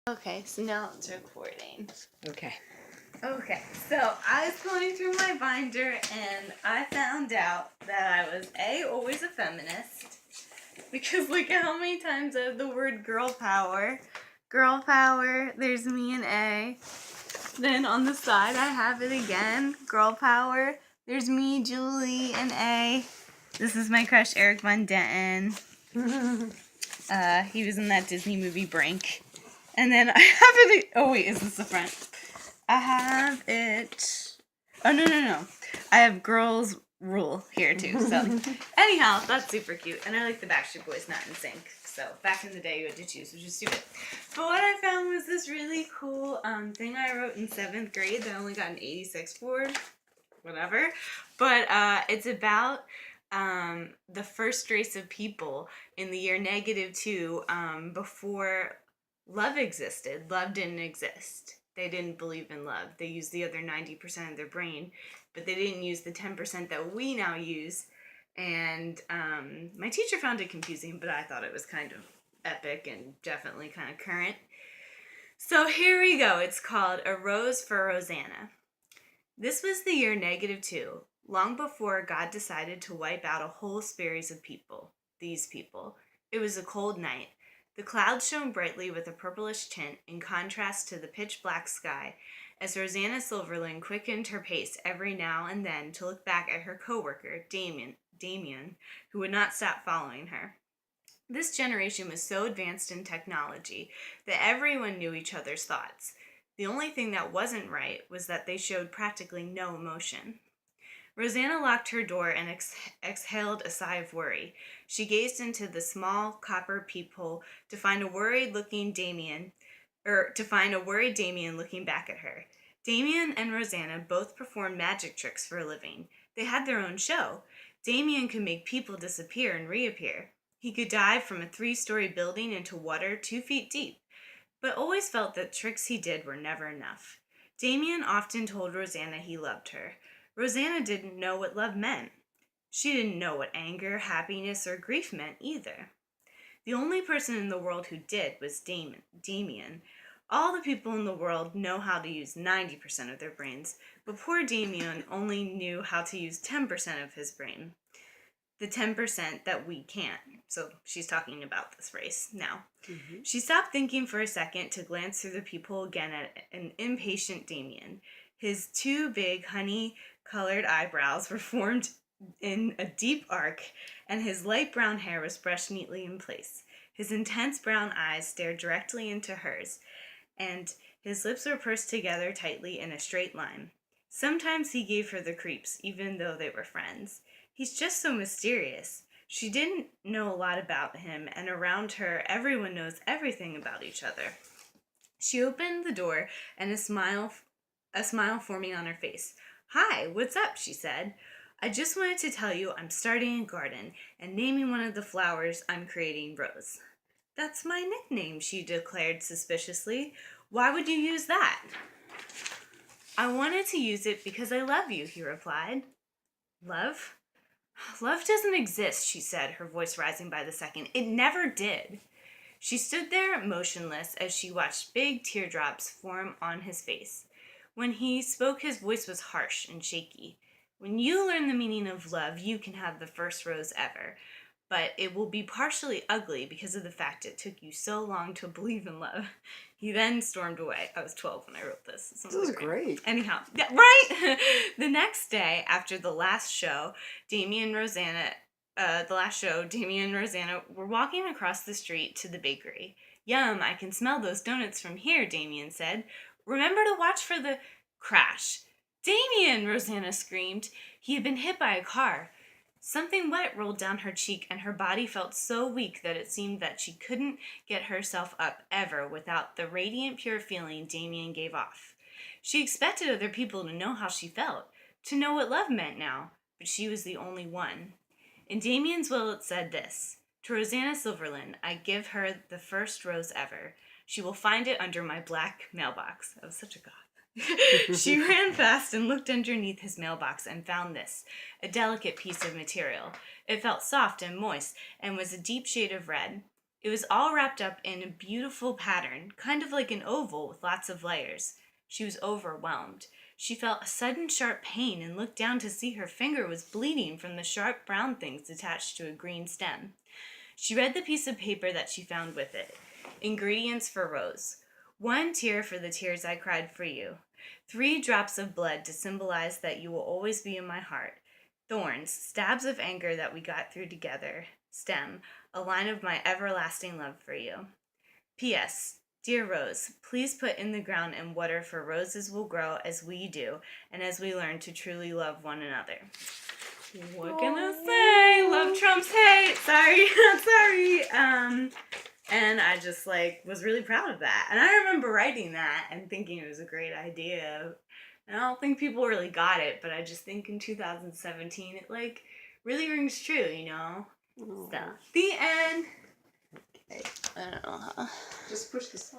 Okay, so now it's recording. Okay. Okay, so I was going through my binder and I found out that I was always a feminist. Because look at how many times I have the word girl power. Girl power, there's me and A. Then on the side I have it again, girl power. There's me, Julie, and A. This is my crush, Eric Von Denton. He was in that Disney movie Brink. And then I have it. Oh wait, is this the front? I have it. Oh no. I have girls rule here too. So anyhow, that's super cute, and I like the Backstreet Boys Not in Sync. So back in the day, you had to choose, which is stupid. But what I found was this really cool thing I wrote in 7th grade that I only got an 86 for. Whatever. But it's about the first race of people in the year -2 before love existed. Love didn't exist. They didn't believe in love. They used the other 90% of their brain, but they didn't use the 10% that we now use. And my teacher found it confusing, but I thought it was kind of epic and definitely kind of current. So here we go. It's called A Rose for Rosesanna. This was the year -2, long before God decided to wipe out a whole species of people. These people. It was a cold night. The clouds shone brightly with a purplish tint in contrast to the pitch-black sky as Rosesanna Silverland quickened her pace every now and then to look back at her co-worker, Damien, who would not stop following her. This generation was so advanced in technology that everyone knew each other's thoughts. The only thing that wasn't right was that they showed practically no emotion. Rosesanna locked her door and exhaled a sigh of worry. She gazed into the small copper peephole to find a worried Damien looking back at her. Damien and Rosesanna both performed magic tricks for a living. They had their own show. Damien could make people disappear and reappear. He could dive from a 3-story building into water 2 feet deep, but always felt that tricks he did were never enough. Damien often told Rosesanna he loved her. Rosesanna didn't know what love meant. She didn't know what anger, happiness, or grief meant either. The only person in the world who did was Damien. All the people in the world know how to use 90% of their brains, but poor Damien only knew how to use 10% of his brain. The 10% that we can't. So she's talking about this race now. Mm-hmm. She stopped thinking for a second to glance through the peephole again at an impatient Damien. His 2 big honey-colored eyebrows were formed in a deep arc, and his light brown hair was brushed neatly in place. His intense brown eyes stared directly into hers, and his lips were pursed together tightly in a straight line. Sometimes he gave her the creeps, even though they were friends. He's just so mysterious. She didn't know a lot about him, and around her, everyone knows everything about each other. She opened the door, and a smile forming on her face. "Hi, what's up?" she said. "I just wanted to tell you I'm starting a garden and naming one of the flowers I'm creating Rose." "That's my nickname," she declared suspiciously. "Why would you use that?" "I wanted to use it because I love you," he replied. "Love? Love doesn't exist," she said, her voice rising by the second. "It never did." She stood there motionless as she watched big teardrops form on his face. When he spoke, his voice was harsh and shaky. "When you learn the meaning of love, you can have the first rose ever. But it will be partially ugly because of the fact it took you so long to believe in love." He then stormed away. I was 12 when I wrote this. This is great. Anyhow, yeah, right? The next day, after the last show, Damien and Rosesanna were walking across the street to the bakery. "Yum, I can smell those donuts from here," Damien said. "Remember to watch for the..." Crash. "Damien!" Rosesanna screamed. He had been hit by a car. Something wet rolled down her cheek, and her body felt so weak that it seemed that she couldn't get herself up ever without the radiant, pure feeling Damien gave off. She expected other people to know how she felt, to know what love meant now, but she was the only one. In Damien's will it said this: "To Rosesanna Silverland, I give her the first rose ever. She will find it under my black mailbox." I was such a goth. She ran fast and looked underneath his mailbox and found this, a delicate piece of material. It felt soft and moist and was a deep shade of red. It was all wrapped up in a beautiful pattern, kind of like an oval with lots of layers. She was overwhelmed. She felt a sudden sharp pain and looked down to see her finger was bleeding from the sharp brown things attached to a green stem. She read the piece of paper that she found with it. Ingredients for rose. 1 tear for the tears I cried for you. 3 drops of blood to symbolize that you will always be in my heart. Thorns, stabs of anger that we got through together. Stem, a line of my everlasting love for you. P.S. Dear Rose, please put in the ground and water, for roses will grow as we do, and as we learn to truly love one another. What can I say? Love trumps hate. Sorry, sorry. And I just was really proud of that. And I remember writing that and thinking it was a great idea. And I don't think people really got it, but I just think in 2017 it really rings true, you know? Oh. So, the end. Okay. I don't know how. Just push this up.